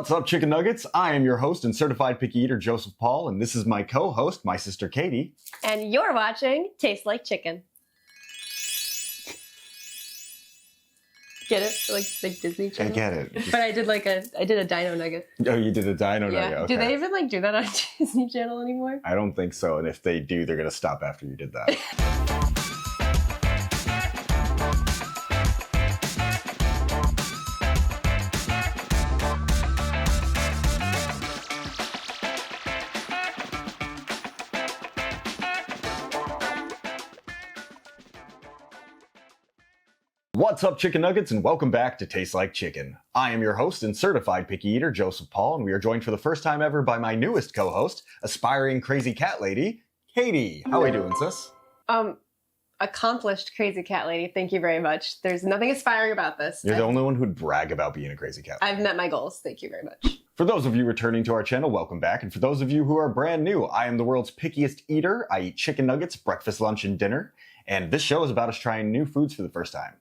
What's up, Chicken Nuggets? I am your host and certified picky eater, Joseph Paul, and this is my co-host, my sister Katie. And you're watching Taste Like Chicken. Get it? Like Disney Channel? I get it. But I did a Dino Nugget. Oh, you did a Dino Yeah. Nugget? Okay. Do they even do that on Disney Channel anymore? I don't think so, and if they do, they're going to stop after you did that. What's up, Chicken Nuggets, and welcome back to Taste Like Chicken. I am your host and certified picky eater, Joseph Paul, and we are joined for the first time ever by my newest co-host, aspiring crazy cat lady, Katie. How are you doing, sis? Accomplished crazy cat lady. Thank you very much. There's nothing aspiring about this. You're the only one who'd brag about being a crazy cat lady. I've met my goals. Thank you very much. For those of you returning to our channel, welcome back. And for those of you who are brand new, I am the world's pickiest eater. I eat chicken nuggets, breakfast, lunch, and dinner. And this show is about us trying new foods for the first time.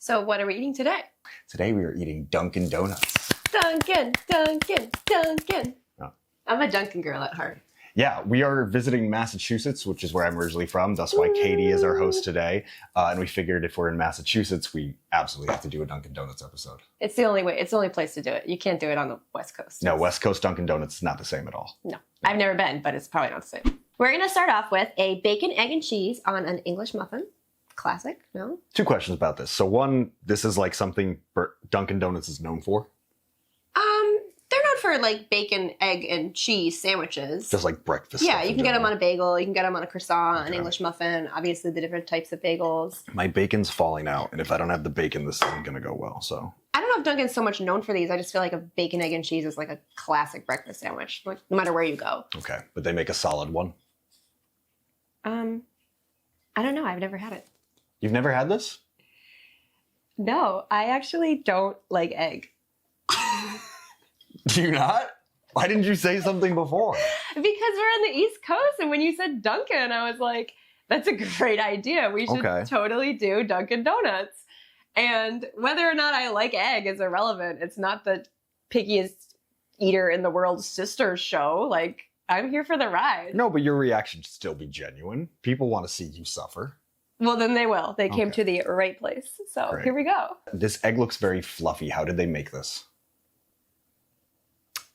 So what are we eating today? Today we are eating Dunkin Donuts. Dunkin. Oh. I'm a Dunkin girl at heart. Yeah, we are visiting Massachusetts, which is where I'm originally from. That's why Katie is our host today. And we figured if we're in Massachusetts, we absolutely have to do a Dunkin Donuts episode. It's the only way. It's the only place to do it. You can't do it on the West Coast. No, West Coast Dunkin Donuts is not the same at all. No, I've never been, but it's probably not the same. We're going to start off with a bacon, egg, and cheese on an English muffin. Classic, no? Two questions about this. So one, this is like something Dunkin Donuts is known for? They're known for like bacon, egg, and cheese sandwiches. Just like breakfast. Yeah, you can get them on a a bagel, you can get them on a croissant, Okay. an English muffin, obviously the different types of bagels. My bacon's falling out, and if I don't have the bacon, this isn't going to go well, so. I don't know if Dunkin's so much known for these. I just feel like a bacon, egg, and cheese is like a classic breakfast sandwich, like no matter where you go. Okay, but they make a solid one. I don't know. I've never had it. You've never had this? No, I actually don't like egg. Do you not? Why didn't you say something before? Because we're on the East Coast, and when you said Dunkin', I was like, that's a great idea. We should totally do Dunkin' Donuts. And whether or not I like egg is irrelevant. It's not the pickiest eater in the world's sister show. Like, I'm here for the ride. No, but your reaction should still be genuine. People want to see you suffer. Well, then they will. They came to the right place. So Great. Here we go. This egg looks very fluffy. How did they make this?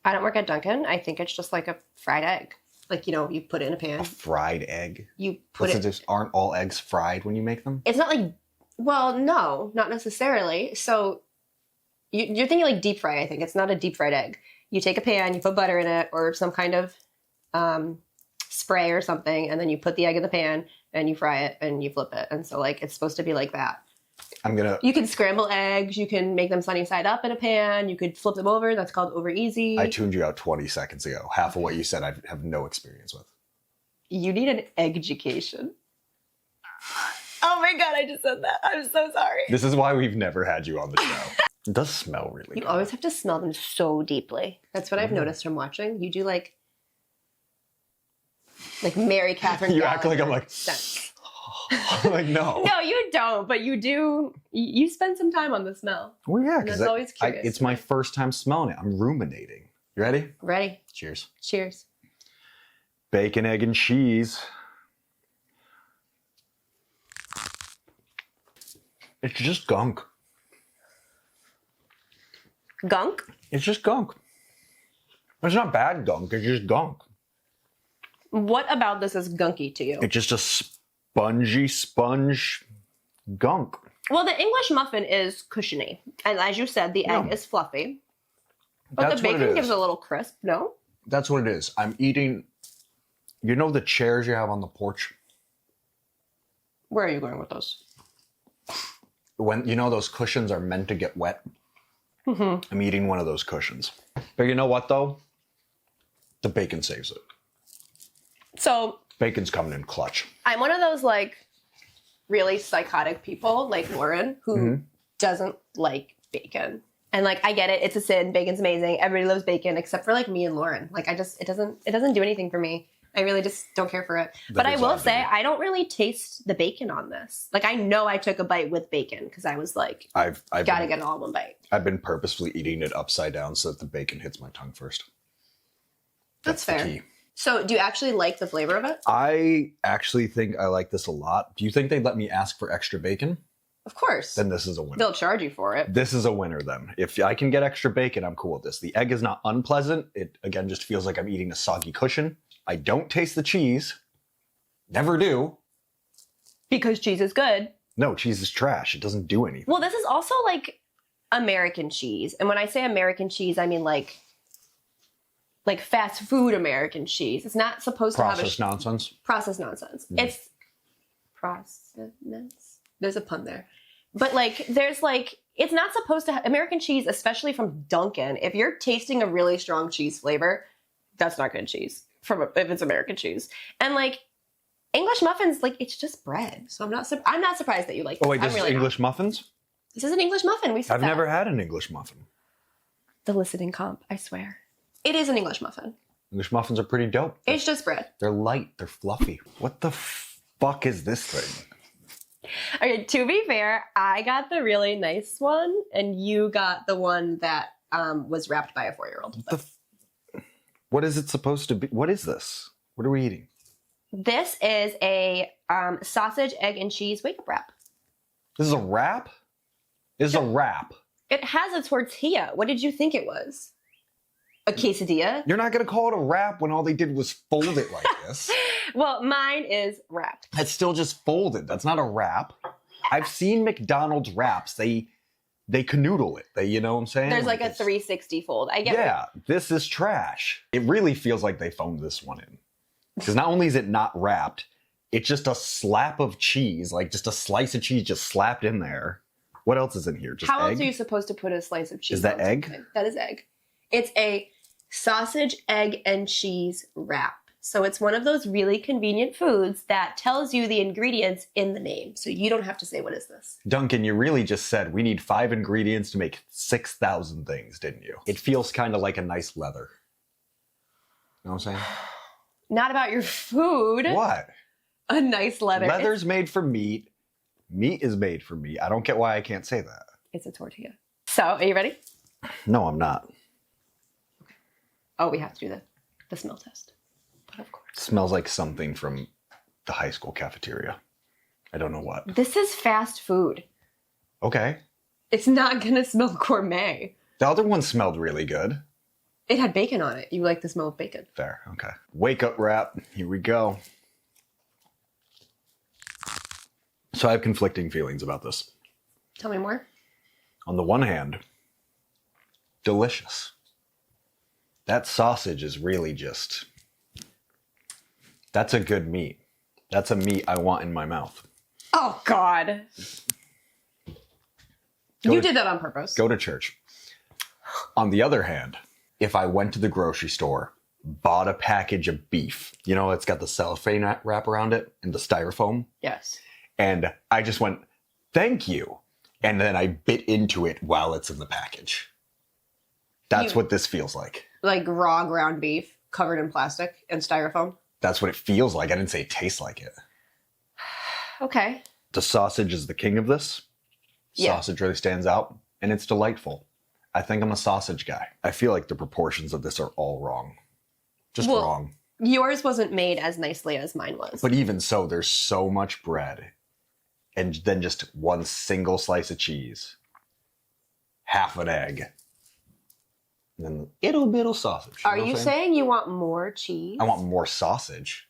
I don't work at Dunkin'. I think it's just like a fried egg. Like, you know, you put it in a pan. A fried egg? You put it... Aren't all eggs fried when you make them? It's not like... Well, no, not necessarily. So you're thinking like deep fry, I think. It's not a deep fried egg. You take a pan, you put butter in it or some kind of spray or something, and then you put the egg in the pan and you fry it and you flip it. And so like it's supposed to be like that. You can scramble eggs, you can make them sunny side up in a pan, you could flip them over, that's called over easy. I tuned you out 20 seconds ago. Half of what you said I have no experience with. You need an egg-education. Oh my god, I just said that. I'm so sorry. This is why we've never had you on the show. It does smell really good. You always have to smell them so deeply. That's what I've noticed from watching. You do like Mary Catherine You act like I'm like... scents. I'm like, no. No, you don't, but you do. You spend some time on the smell. Well, yeah, because that's always curious. It's my first time smelling it. I'm ruminating. You ready? Ready. Cheers. Cheers. Bacon, egg, and cheese. It's just gunk. Gunk? It's just gunk. It's not bad gunk. It's just gunk. What about this is gunky to you? It's just a spongy sponge gunk. Well, the English muffin is cushiony. And as you said, the egg is fluffy. But That's the what it bacon is. gives a little crisp, no? That's what it is. I'm eating... You know the chairs you have on the porch? Where are you going with those? When you know those cushions are meant to get wet? Mm-hmm. I'm eating one of those cushions. But you know what, though? The bacon saves it. So... Bacon's coming in clutch. I'm one of those, like, really psychotic people, like Lauren, who doesn't like bacon. And, like, I get it. It's a sin. Bacon's amazing. Everybody loves bacon except for, like, me and Lauren. Like, it doesn't do anything for me. I really just don't care for it. But I will say, I don't really taste the bacon on this. Like, I know I took a bite with bacon because I was like, I've got to get it all in one bite. I've been purposefully eating it upside down so that the bacon hits my tongue first. That's fair. The key. So do you actually like the flavor of it? I actually think I like this a lot. Do you think they'd let me ask for extra bacon? Of course. Then this is a winner. They'll charge you for it. This is a winner then. If I can get extra bacon, I'm cool with this. The egg is not unpleasant. It, again, just feels like I'm eating a soggy cushion. I don't taste the cheese. Never do. Because cheese is good. No, cheese is trash. It doesn't do anything. Well, this is also like American cheese. And when I say American cheese, I mean like fast food American cheese. It's not supposed to have processed nonsense. Processed nonsense. It's processed. There's a pun there. But like, there's like, it's not supposed to have American cheese, especially from Dunkin. If you're tasting a really strong cheese flavor, that's not good cheese if it's American cheese. And like English muffins, like it's just bread. So I'm not surprised that you like this. Oh wait, this is English muffins? This is an English muffin. I've never had an English muffin. The listening comp, I swear. It is an English muffin. English muffins are pretty dope. It's just bread. They're light. They're fluffy. What the fuck is this thing? Okay, to be fair, I got the really nice one, and you got the one that was wrapped by a 4-year-old. What is it supposed to be? What is this? What are we eating? This is a sausage, egg, and cheese wake-up wrap. This is a wrap? This is a wrap. It has a tortilla. What did you think it was? A quesadilla? You're not going to call it a wrap when all they did was fold it like this. Well, mine is wrapped. It's still just folded. That's not a wrap. I've seen McDonald's wraps. They canoodle it. You know what I'm saying? There's like a 360 fold. I get it. This is trash. It really feels like they phoned this one in. Because not only is it not wrapped, it's just a slap of cheese, like just a slice of cheese just slapped in there. What else is in here? Just How egg? else are you supposed to put a slice of cheese? Is that egg? Something? That is egg. It's a sausage, egg, and cheese wrap. So it's one of those really convenient foods that tells you the ingredients in the name. So you don't have to say, what is this? Duncan, you really just said we need 5 ingredients to make 6,000 things, didn't you? It feels kind of like a nice leather. You know what I'm saying? Not about your food. What? A nice leather. Leather's made for meat. Meat is made for meat. I don't get why I can't say that. It's a tortilla. So, are you ready? No, I'm not. Oh, we have to do the smell test. But of course. It smells like something from the high school cafeteria. I don't know what. This is fast food. Okay. It's not going to smell gourmet. The other one smelled really good. It had bacon on it. You like the smell of bacon. Fair, okay. Wake up wrap. Here we go. So I have conflicting feelings about this. Tell me more. On the one hand, delicious. That sausage is really just... That's a good meat. That's a meat I want in my mouth. Oh, God. You did that on purpose. Go to church. On the other hand, if I went to the grocery store, bought a package of beef, you know, it's got the cellophane wrap around it and the styrofoam. Yes. And I just went, thank you. And then I bit into it while it's in the package. That's what this feels like. Like raw ground beef covered in plastic and styrofoam? That's what it feels like. I didn't say it tastes like it. Okay. The sausage is the king of this. Yeah. Sausage really stands out, and it's delightful. I think I'm a sausage guy. I feel like the proportions of this are all wrong. Just wrong. Yours wasn't made as nicely as mine was. But even so, there's so much bread. And then just one single slice of cheese. Half an egg. And then little bit of sausage. Are you saying you want more cheese? I want more sausage.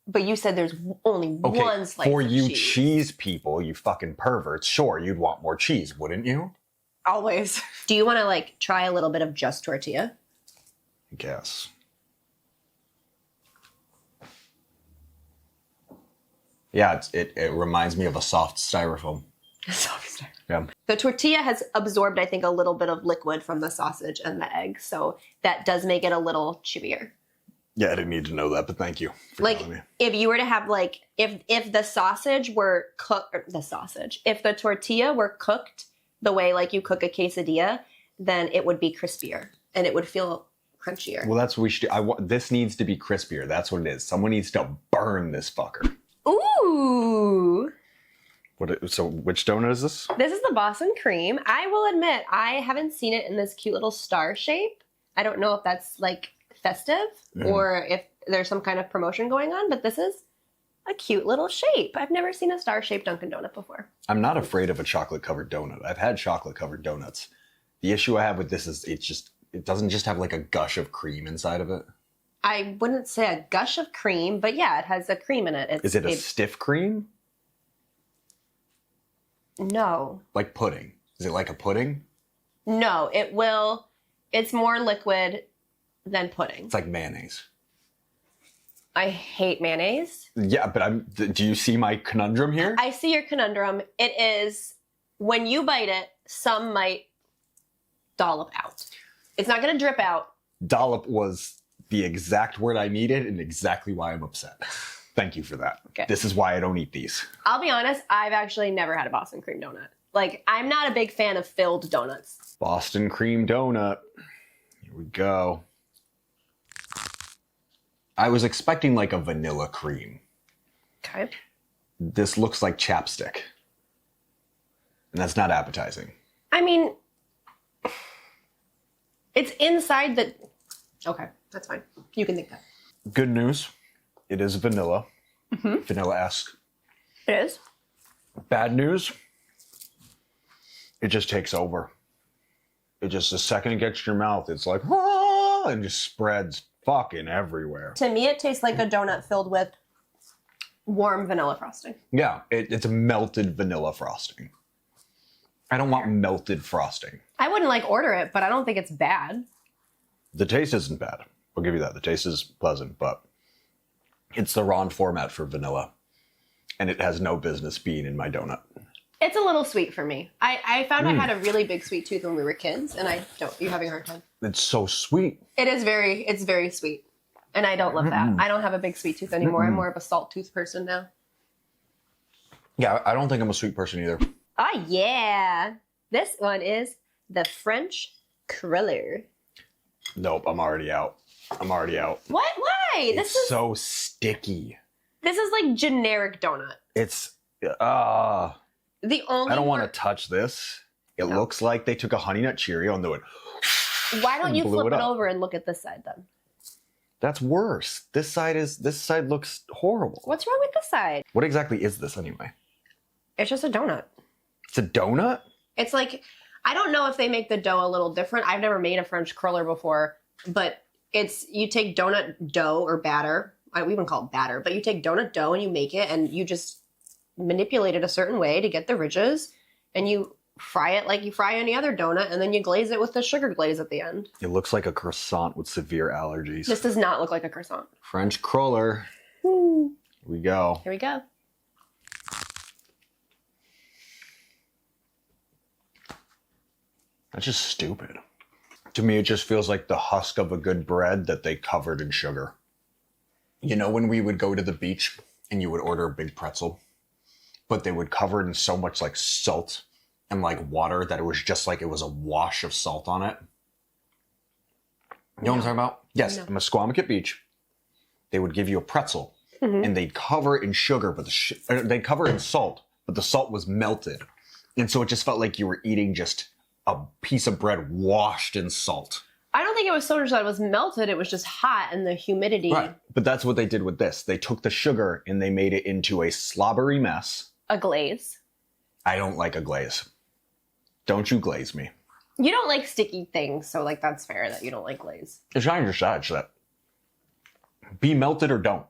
But you said there's only one slice for of you cheese. cheese people, you fucking perverts, sure, you'd want more cheese, wouldn't you? Always. Do you want to like try a little bit of just tortilla? I guess. Yeah, it reminds me of a soft styrofoam. Soft styrofoam. Yeah. The tortilla has absorbed, I think, a little bit of liquid from the sausage and the egg, so that does make it a little chewier. Yeah, I didn't need to know that, but thank you for telling me. If you were to have like, if the sausage were cooked, if the tortilla were cooked the way like you cook a quesadilla, then it would be crispier and it would feel crunchier. Well, that's what we should do. This needs to be crispier. That's what it is. Someone needs to burn this fucker. Ooh. So which donut is this? This is the Boston cream. I will admit, I haven't seen it in this cute little star shape. I don't know if that's like festive or if there's some kind of promotion going on, but this is a cute little shape. I've never seen a star-shaped Dunkin' Donut before. I'm not afraid of a chocolate-covered donut. I've had chocolate-covered donuts. The issue I have with this is it doesn't just have like a gush of cream inside of it. I wouldn't say a gush of cream, but yeah, it has a cream in it. Is it a stiff cream? No. Like pudding? Is it like a pudding? No, it's more liquid than pudding. It's like mayonnaise. I hate mayonnaise. Yeah, but do you see my conundrum here? I see your conundrum. It is, when you bite it, some might dollop out. It's not going to drip out. Dollop was the exact word I needed and exactly why I'm upset. Thank you for that. Okay. This is why I don't eat these. I'll be honest, I've actually never had a Boston cream donut. Like, I'm not a big fan of filled donuts. Boston cream donut. Here we go. I was expecting like a vanilla cream. Okay. This looks like chapstick. And that's not appetizing. I mean, it's inside the... Okay, that's fine. You can think that. Good news. It is vanilla. Vanilla-esque. It is. Bad news. It just takes over. It just, the second it gets in your mouth, it's like, ah, and just spreads fucking everywhere. To me, it tastes like a donut filled with warm vanilla frosting. Yeah, it's a melted vanilla frosting. I don't want melted frosting. I wouldn't like order it, but I don't think it's bad. The taste isn't bad. I'll give you that. The taste is pleasant, but it's the wrong format for vanilla. And it has no business being in my donut. It's a little sweet for me. I found I had a really big sweet tooth when we were kids, and I don't. You're having a hard time. It's so sweet. It's very sweet. And I don't love that. I don't have a big sweet tooth anymore. I'm more of a salt tooth person now. Yeah, I don't think I'm a sweet person either. Oh, yeah. This one is the French Kriller. Nope, I'm already out. What? Why? It's so sticky. This is like generic donut. It's, The only I don't want to touch this. It looks like they took a Honey Nut Cheerio and they went... Why don't you flip it up. over and look at this side then? That's worse. This side looks horrible. What's wrong with this side? What exactly is this anyway? It's just a donut. It's a donut? It's like, I don't know if they make the dough a little different. I've never made a French cruller before, but you take donut dough or batter. We even call it batter, but you take donut dough and you make it and you just manipulate it a certain way to get the ridges, and you fry it like you fry any other donut, and then you glaze it with the sugar glaze at the end. It looks like a croissant with severe allergies. This does not look like a croissant. French cruller. Here we go. Here we go. That's just stupid. To me, it just feels like the husk of a good bread that they covered in sugar. You know when we would go to the beach and you would order a big pretzel, but they would cover it in so much like salt and like water that it was just like it was a wash of salt on it? You know what I'm talking about? Yes, No. in Musquamacut Beach, they would give you a pretzel and they'd cover it in sugar, but they'd cover it in salt, but the salt was melted. And so it just felt like you were eating just a piece of bread washed in salt. I don't think it was so much that it was melted. It was just hot and the humidity. Right. But that's what they did with this. They took the sugar and they made it into a slobbery mess. A glaze. I don't like a glaze. Don't you glaze me. You don't like sticky things, so like that's fair that you don't like glaze. It's not your side, that. Be melted or don't.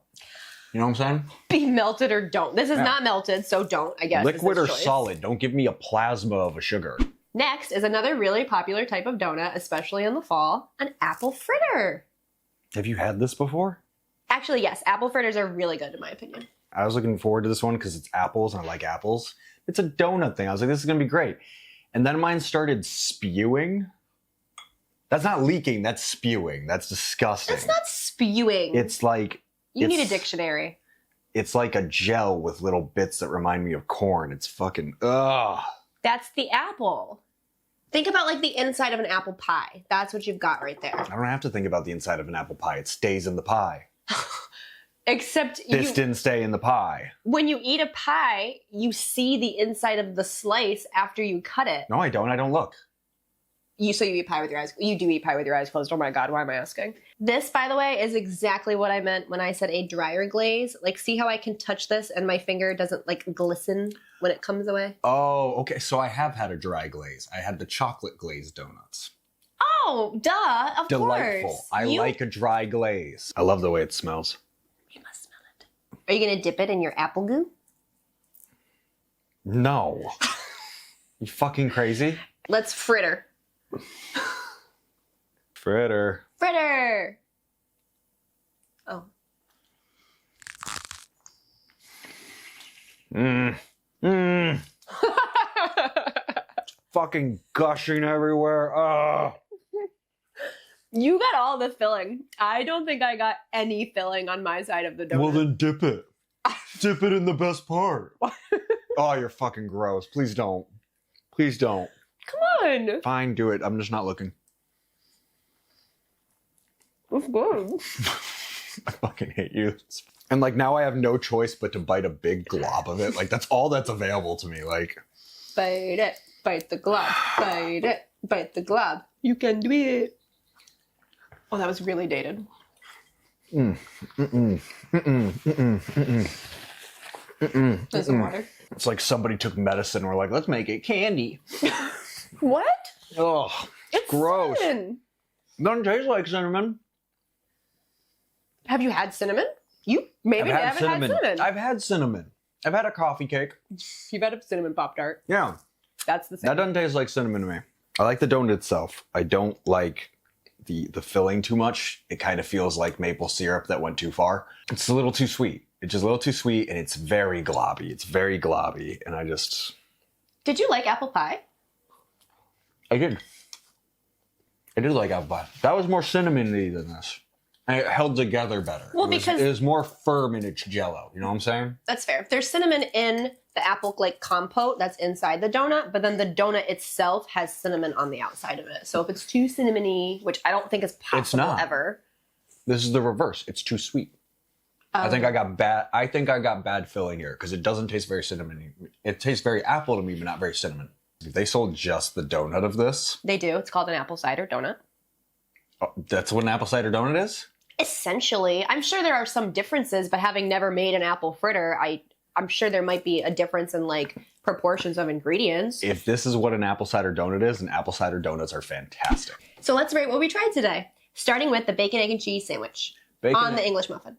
You know what I'm saying? Be melted or don't. This is not melted, so don't, I guess. Liquid or choice. solid. Don't give me a plasma of a sugar. Next is another really popular type of donut, especially in the fall, an apple fritter. Have you had this before? Actually, yes, apple fritters are really good in my opinion. I was looking forward to this one because it's apples and I like apples. It's a donut thing. I was like, this is going to be great. And then mine started spewing. That's not leaking, that's spewing. That's disgusting. It's not spewing. It's like... You need a dictionary. It's like a gel with little bits that remind me of corn. It's fucking, ugh. That's the apple. Think about like the inside of an apple pie. That's what you've got right there. I don't have to think about the inside of an apple pie. It stays in the pie. Except This didn't stay in the pie. when you eat a pie, you see the inside of the slice after you cut it. No, I don't. I don't look. So you eat pie with your eyes. You do eat pie with your eyes closed. Oh my God, why am I asking? This, by the way, is exactly what I meant when I said a drier glaze. Like, see how I can touch this and my finger doesn't like glisten when it comes away? Oh, okay. So I have had a dry glaze. I had the chocolate glazed donuts. Oh, duh, of Delightful. course. I like a dry glaze. I love the way it smells. You must smell it. Are you going to dip it in your apple goo? No. You fucking crazy? Let's fritter. Fritter. Fritter! Oh. Fucking gushing everywhere. Oh. You got all the filling. I don't think I got any filling on my side of the donut. Well, then dip it. Dip it in the best part. Oh, you're fucking gross. Please don't. Please don't. Come on. Fine, do it. I'm just not looking. That's good. I fucking hate you. And like now I have no choice but to bite a big glob of it. Like that's all that's available to me. Like Bite it. Bite the glob. Bite it. Bite the glob. You can do it. Oh, that was really dated. There's some water. It's like somebody took medicine and we're like, let's make it candy. What? Oh, It's gross. cinnamon. Doesn't taste like cinnamon. Have you had cinnamon? You maybe I've haven't had cinnamon. I've had cinnamon. I've had a coffee cake. You've had a cinnamon Pop-Tart. Yeah. That's the That same. doesn't taste like cinnamon to me. I like the donut itself. I don't like the filling too much. It kind of feels like maple syrup that went too far. It's a little too sweet. It's just a little too sweet and it's very globby. It's very globby and I Did you like apple pie? did. I did like apple pie. That was more cinnamony than this. And it held together better. Well, It because- was more firm in its jello. You know what I'm saying? That's fair. There's cinnamon in the apple like compote that's inside the donut, but then the donut itself has cinnamon on the outside of it. So if it's too cinnamony, which I don't think is possible not. ever. This is the reverse. It's too sweet. I think I got bad filling here because it doesn't taste very cinnamony. It tastes very apple to me, but not very cinnamon. If they sold just the donut of this, They do. It's called an apple cider donut. oh, that's what an apple cider donut is? Essentially, I'm sure there are some differences, but having never made an apple fritter, I'm sure there might be a difference in like proportions of ingredients. If this is what an apple cider donut is, then apple cider donuts are fantastic. So let's rate what we tried today, starting with the bacon, egg, and cheese sandwich on the English muffin.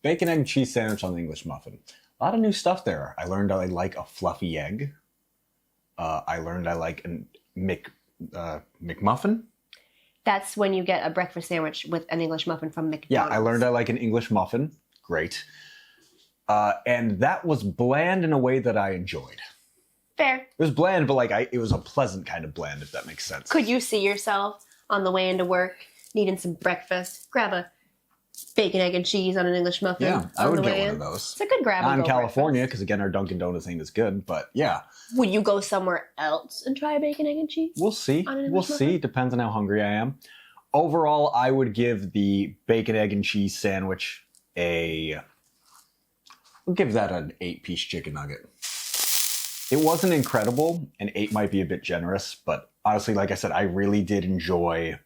Bacon, egg, and cheese sandwich on the English muffin. A lot of new stuff there. I learned I like a fluffy egg. I learned I like a McMuffin. That's when you get a breakfast sandwich with an English muffin from McDonald's. Yeah, I learned I like an English muffin. Great. And that was bland in a way that I enjoyed. Fair. It was bland, but it was a pleasant kind of bland, if that makes sense. Could you see yourself on the way into work, needing some breakfast, grab a bacon, egg, and cheese on an English muffin? Yeah, I on would the get way one in? of those. It's a good grab. Not and in go California, breakfast. because again, our Dunkin Donuts ain't as good. But yeah, Would you go somewhere else and try a bacon, egg, and cheese? we'll see. On an We'll English see. muffin? Depends on how hungry I am. Overall, I would give the bacon, egg, and cheese sandwich I'll give that an 8-piece chicken nugget. It wasn't incredible, and 8 might be a bit generous, but honestly, like I said, I really did enjoy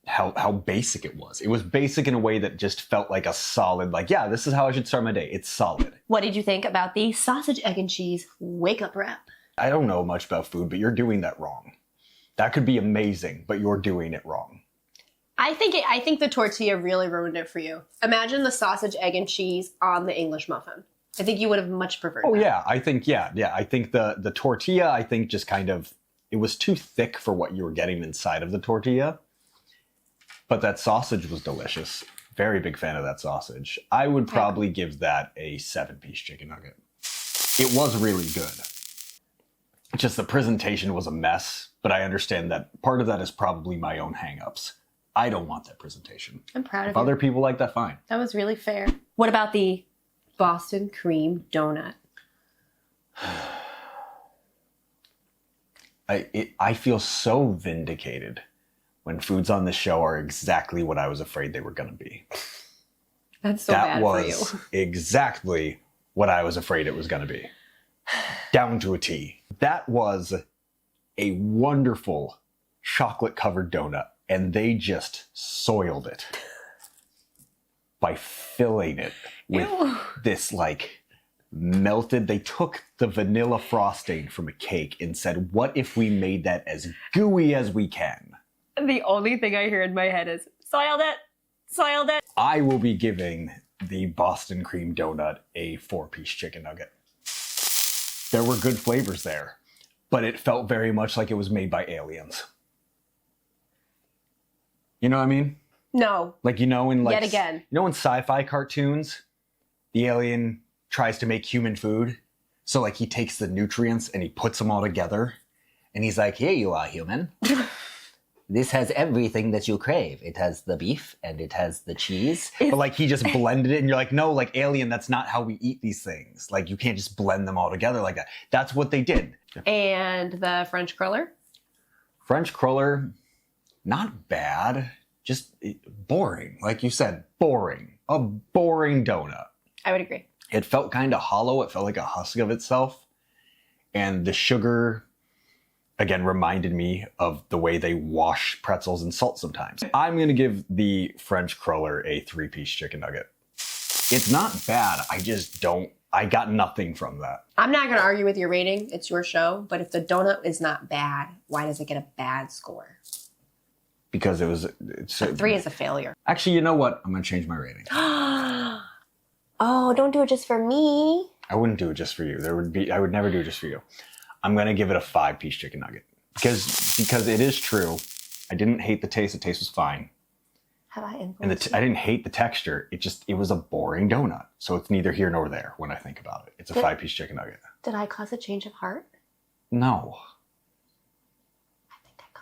how basic it was. It was basic in a way that just felt like a solid, yeah, this is how I should start my day. It's solid. What did you think about the sausage, egg, and cheese wake up wrap? I don't know much about food, but you're doing that wrong. That could be amazing, but you're doing it wrong. I think the tortilla really ruined it for you. Imagine the sausage, egg, and cheese on the English muffin. I think you would have much preferred Oh that. yeah, I think the tortilla, I think just kind of, it was too thick for what you were getting inside of the tortilla. But that sausage was delicious. Very big fan of that sausage. I would probably give that a 7-piece chicken nugget. It was really good. Just the presentation was a mess, but I understand that part of that is probably my own hangups. I don't want that presentation. I'm proud of If you. other people like that, fine. That was really fair. What about the Boston cream donut? I feel so vindicated when foods on the show are exactly what I was afraid they were going to be. That's so bad for you. That was exactly what I was afraid it was going to be. Down to a T. That was a wonderful chocolate-covered donut, and they just soiled it by filling it with this, like, melted. They took the vanilla frosting from a cake and said, what if we made that as gooey as we can? The only thing I hear in my head is, soiled it, soiled it. I will be giving the Boston cream donut a 4-piece chicken nugget. There were good flavors there, but it felt very much like it was made by aliens. You know what I mean? No. Like, in like, yet again. In sci-fi cartoons, the alien tries to make human food. So like he takes the nutrients and he puts them all together. And he's like, here you are, human. This has everything that you crave. It has the beef and it has the cheese. But like he just blended it and you're like, no, like alien, that's not how we eat these things. Like you can't just blend them all together like that. That's what they did. And the French Kriller? French Kriller, not bad. Just boring. Like you said, boring. A boring donut. I would agree. It felt kind of hollow. It felt like a husk of itself. And the sugar, again, reminded me of the way they wash pretzels in salt sometimes. I'm going to give the French Kriller a 3-piece chicken nugget. It's not bad. I got nothing from that. I'm not going to argue with your rating. It's your show. But if the donut is not bad, why does it get a bad score? Because a 3 is a failure. Actually, you know what? I'm going to change my rating. Oh, don't do it just for me. I wouldn't do it just for you. I would never do it just for you. I'm going to give it a 5-piece chicken nugget. Because it is true. I didn't hate the taste. The taste was fine. Have I influenced And I didn't hate the texture. It was a boring donut. So it's neither here nor there when I think about it. It's a 5-piece chicken nugget. Did I cause a change of heart? No.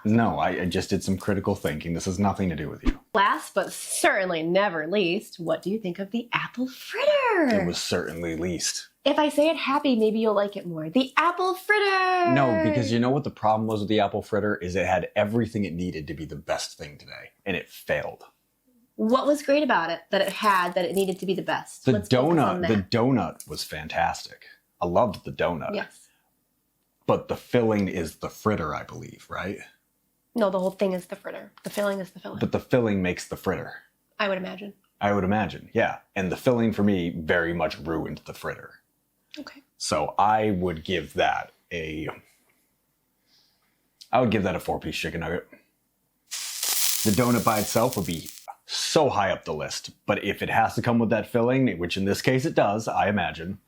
No, I just did some critical thinking. This has nothing to do with you. Last but certainly never least, what do you think of the apple fritter? It was certainly least. If I say it happy, maybe you'll like it more. The apple fritter! No, because you know what the problem was with the apple fritter is it had everything it needed to be the best thing today, and it failed. What was great about it that it needed to be the best? The donut was fantastic. I loved the donut. Yes. But the filling is the fritter, I believe, right? No, the whole thing is the fritter. The filling is the filling. But the filling makes the fritter. I would imagine. I would imagine, yeah. And the filling for me very much ruined the fritter. Okay. So I would give that a 4-piece chicken nugget. The donut by itself would be so high up the list. But if it has to come with that filling, which in this case it does, I imagine,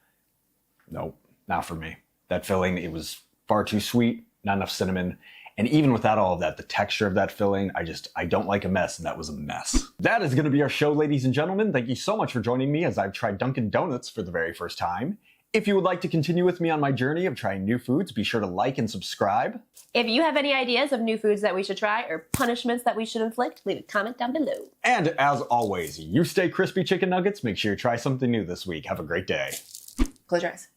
nope, not for me. That filling, it was far too sweet, not enough cinnamon. And even without all of that, the texture of that filling, I don't like a mess, and that was a mess. That is going to be our show, ladies and gentlemen. Thank you so much for joining me as I've tried Dunkin Donuts for the very first time. If you would like to continue with me on my journey of trying new foods, be sure to like and subscribe. If you have any ideas of new foods that we should try or punishments that we should inflict, leave a comment down below. And as always, you stay crispy chicken nuggets. Make sure you try something new this week. Have a great day. Close your eyes.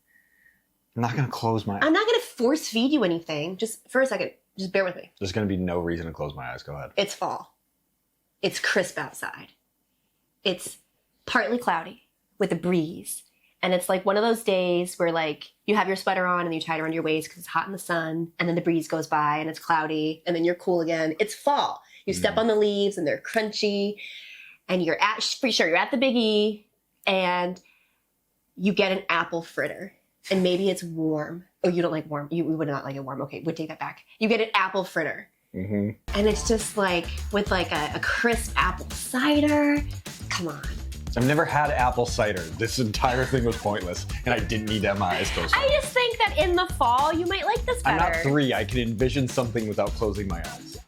I'm not going to close my eyes. I'm not going to force feed you anything. Just for a second. Just bear with me. There's going to be no reason to close my eyes. Go ahead. It's fall. It's crisp outside. It's partly cloudy with a breeze. And it's like one of those days where like you have your sweater on and you tie it around your waist because it's hot in the sun. And then the breeze goes by and it's cloudy. And then you're cool again. It's fall. You step on the leaves and they're crunchy. And you're pretty sure you're at the Big E. And you get an apple fritter. And maybe it's warm. Oh, you don't like warm. You would not like it warm. Okay, we'll take that back. You get an apple fritter. Mm-hmm. And it's just like with like a crisp apple cider. Come on. I've never had apple cider. This entire thing was pointless. And I didn't need to have my eyes closed. I just think that in the fall, you might like this better. I'm not 3. I can envision something without closing my eyes.